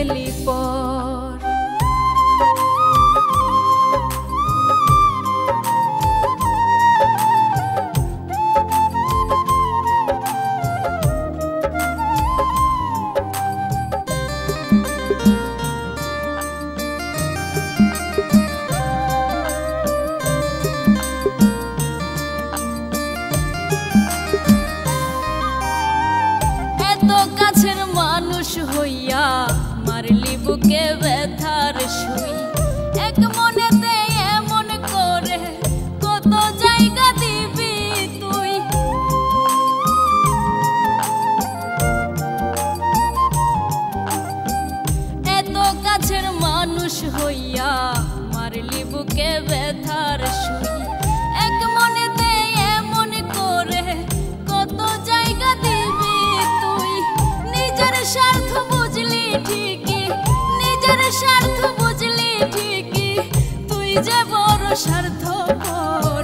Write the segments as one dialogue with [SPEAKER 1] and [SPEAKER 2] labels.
[SPEAKER 1] গেলি পর। কাছের মানুষ হইয়া মারলি বুকে ব্যথার সুই, এক মনেতে এমন করে কত জায়গা দিবি তুই। এত কাছের মানুষ হইয়া মারলি বুকে ব্যথার সুই, এক মনেতে এমন করে কত জায়গা দিবি তুই। নিজের স্বার্থ বুঝলি ঠিকই, নিজের স্বার্থ বুঝলি ঠিকই, তুই যে বড় স্বার্থপর।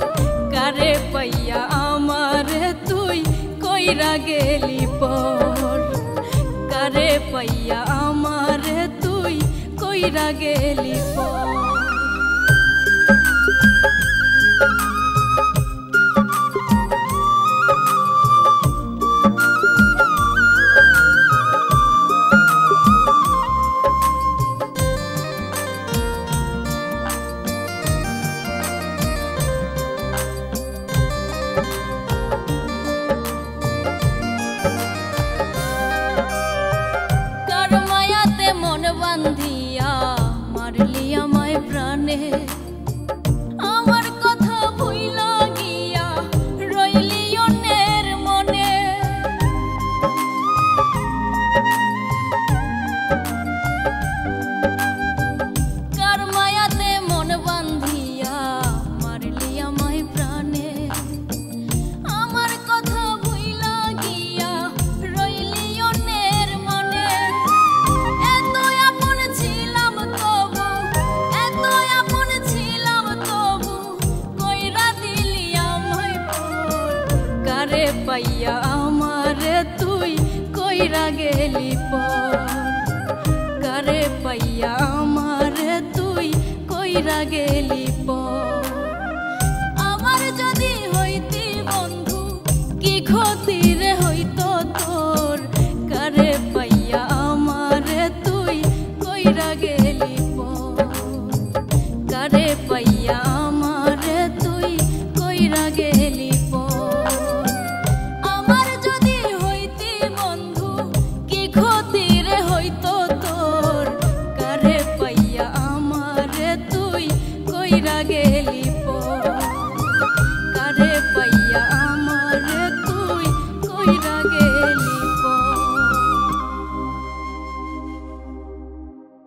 [SPEAKER 1] কারে পাইয়া আমারে তুই কইরা গেলি পর, কারে পাইয়া আমারে তুই কইরা গেলি পর। মন বান্ধিয়া মারলি আমায় প্রাণে, আমার কথা ভুইলা গিয়া রইলি অন্যের মনে। কার মায়াতে মন বান্ধিয়া মারলি আমায় প্রাণে, আমার কথা ভুইলা গিয়া রইলি অন্যের মনে। কারে পাইয়া আমারে তুই কইরা গেলি পর, কারে পাইয়া আমারে তুই কইরা গেলি পর। আমার যদি হইতি বন্ধু কি ক্ষতি রে হইতো তোর, কারে পাইয়া আমারে তুই কইরা